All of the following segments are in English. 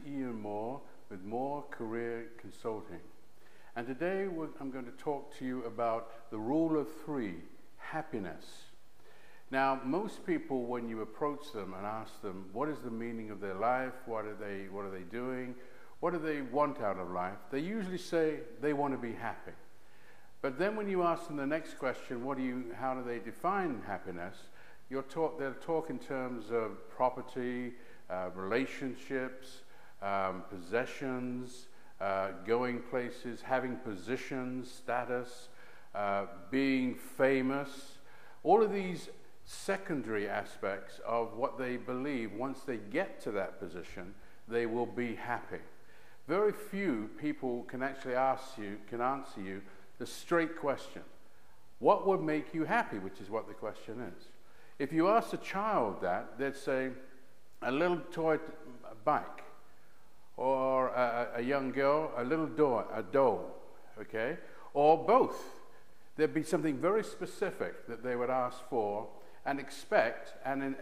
Ian Moore with Moore Career Consulting. And today I'm going to talk to you about the rule of three, happiness. Now, most people, when you approach them and ask them what is the meaning of their life, what are they doing, what do they want out of life, they usually say they want to be happy. But then when you ask them the next question, how do they define happiness, they'll talk in terms of property, relationships, possessions, going places, having positions, status, being famous, all of these secondary aspects of what they believe once they get to that position, they will be happy. Very few people can actually answer you the straight question. What would make you happy, which is what the question is. If you ask a child that, they'd say a little toy bike, or a young girl, a doll, okay? Or both. There'd be something very specific that they would ask for and expect and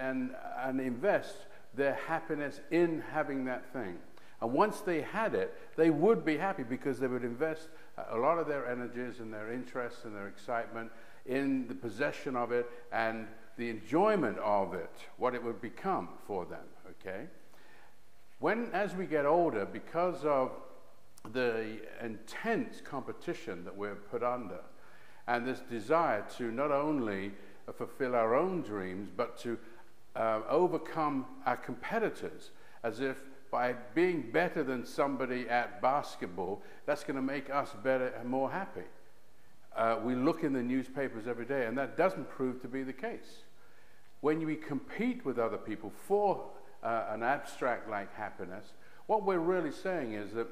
invest their happiness in having that thing. And once they had it, they would be happy because they would invest a lot of their energies and their interests and their excitement in the possession of it and the enjoyment of it, what it would become for them, okay? As we get older, because of the intense competition that we're put under, and this desire to not only fulfill our own dreams, but to overcome our competitors, as if by being better than somebody at basketball, that's going to make us better and more happy. We look in the newspapers every day, and that doesn't prove to be the case. When we compete with other people for an abstract like happiness, what we're really saying is that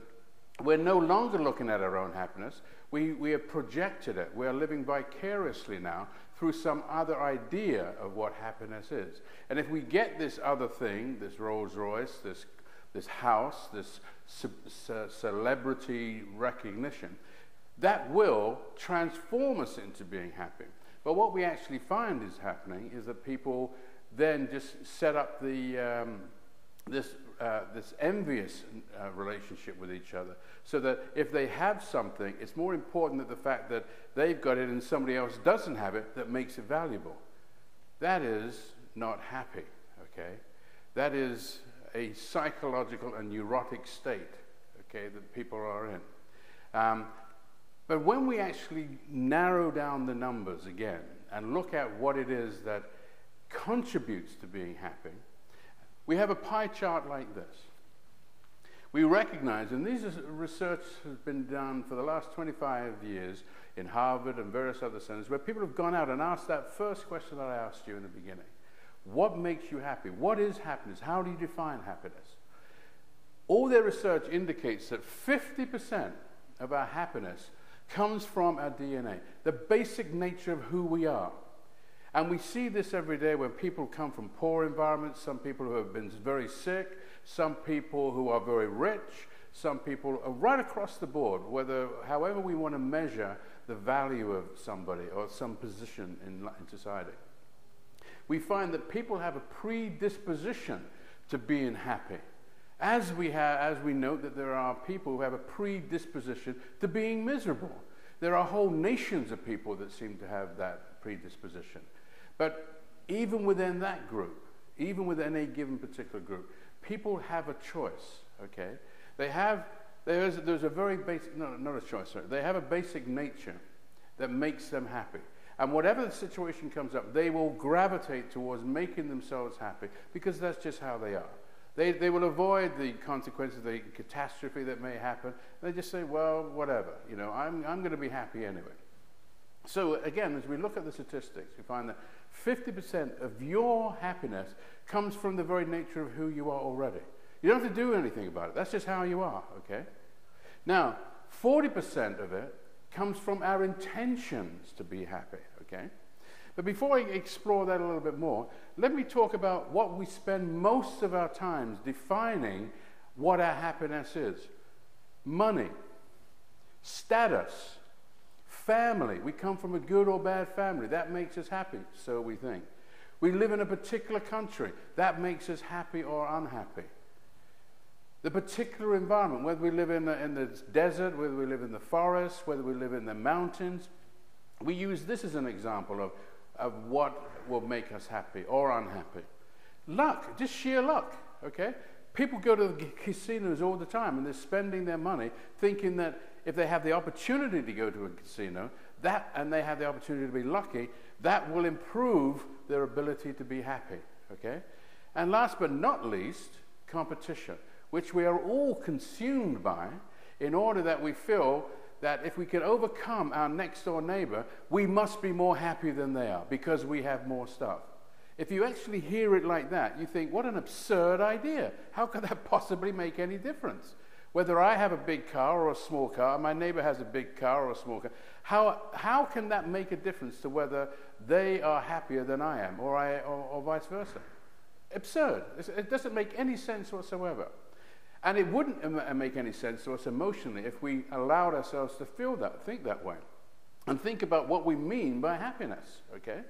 we're no longer looking at our own happiness. We have projected it. We are living vicariously now through some other idea of what happiness is. And if we get this other thing, this Rolls Royce, this house, this celebrity recognition, that will transform us into being happy. But what we actually find is happening is that people then just set up this envious relationship with each other, so that if they have something, it's more important that the fact that they've got it and somebody else doesn't have it that makes it valuable. That is not happy, okay? That is a psychological and neurotic state, okay, that people are in. But when we actually narrow down the numbers again and look at what it is that contributes to being happy, we have a pie chart like this. We recognize, and this research has been done for the last 25 years in Harvard and various other centers, where people have gone out and asked that first question that I asked you in the beginning. What makes you happy? What is happiness? How do you define happiness? All their research indicates that 50% of our happiness comes from our DNA, the basic nature of who we are. And we see this every day when people come from poor environments, some people who have been very sick, some people who are very rich, some people are right across the board, however we want to measure the value of somebody or some position in society. We find that people have a predisposition to being happy. As we note that there are people who have a predisposition to being miserable. There are whole nations of people that seem to have that predisposition. But even within that group, even within a given particular group, people have a choice, okay? There's a very basic, not a choice, sorry. They have a basic nature that makes them happy. And whatever the situation comes up, they will gravitate towards making themselves happy because that's just how they are. They will avoid the consequences, the catastrophe that may happen. They just say, well, whatever, I'm going to be happy anyway. So again, as we look at the statistics, we find that 50% of your happiness comes from the very nature of who you are already. You don't have to do anything about it. That's just how you are, okay? Now, 40% of it comes from our intentions to be happy, okay? But before I explore that a little bit more, let me talk about what we spend most of our times defining what our happiness is. Money, status, family. We come from a good or bad family. That makes us happy, so we think. We live in a particular country. That makes us happy or unhappy. the particular environment, whether we live in the desert, whether we live in the forest, whether we live in the mountains. We use this as an example of what will make us happy or unhappy. Luck, just sheer luck, okay? People go to the casinos all the time and they're spending their money thinking that if they have the opportunity to go to a casino, and they have the opportunity to be lucky, that will improve their ability to be happy, okay? And last but not least, competition, which we are all consumed by in order that we feel that if we can overcome our next door neighbor, we must be more happy than they are because we have more stuff. If you actually hear it like that, you think, what an absurd idea. How could that possibly make any difference? Whether I have a big car or a small car, my neighbor has a big car or a small car, how can that make a difference to whether they are happier than I am or vice versa? Absurd. It doesn't make any sense whatsoever. And it wouldn't make any sense to us emotionally if we allowed ourselves to feel that, think that way, and think about what we mean by happiness, okay?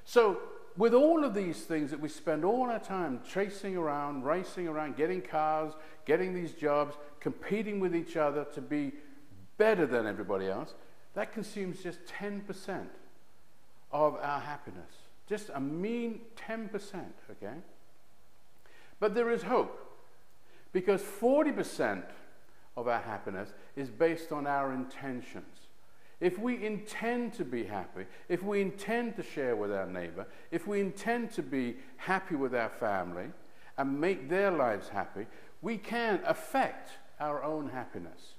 So, with all of these things that we spend all our time chasing around, racing around, getting cars, getting these jobs, competing with each other to be better than everybody else, that consumes just 10% of our happiness. Just a mean 10%, okay? But there is hope. Because 40% of our happiness is based on our intentions. If we intend to be happy, if we intend to share with our neighbor, if we intend to be happy with our family and make their lives happy, we can affect our own happiness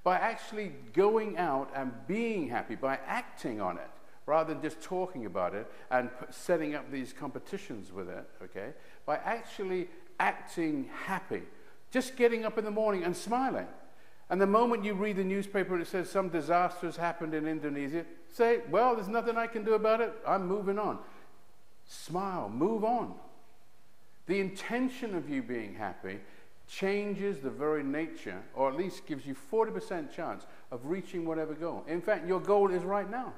by actually going out and being happy, by acting on it, rather than just talking about it and setting up these competitions with it, okay? By actually acting happy. Just getting up in the morning and smiling. And the moment you read the newspaper and it says some disaster has happened in Indonesia, say, well, there's nothing I can do about it. I'm moving on. Smile. Move on. The intention of you being happy changes the very nature, or at least gives you 40% chance of reaching whatever goal. In fact, your goal is right now.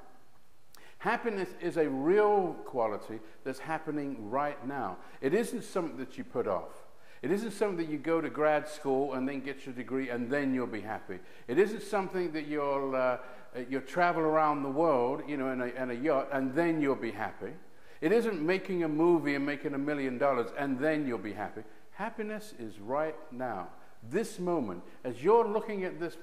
Happiness is a real quality that's happening right now. It isn't something that you put off. It isn't something that you go to grad school and then get your degree and then you'll be happy. It isn't something that you'll travel around the world, you know, in a yacht and then you'll be happy. It isn't making a movie and making $1 million and then you'll be happy. Happiness is right now. This moment, as you're looking at this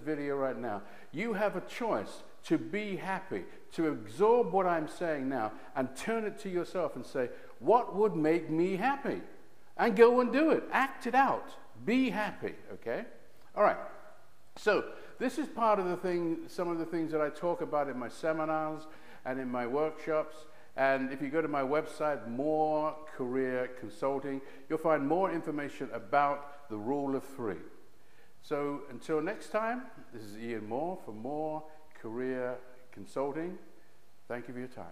video right now, you have a choice to be happy, to absorb what I'm saying now and turn it to yourself and say, what would make me happy? And go and do it. Act it out. Be happy, okay? All right. So this is part of the thing, some of the things that I talk about in my seminars and in my workshops. And if you go to my website, More Career Consulting, you'll find more information about the Rule of 3. So until next time, this is Ian Moore for More Career Consulting. Thank you for your time.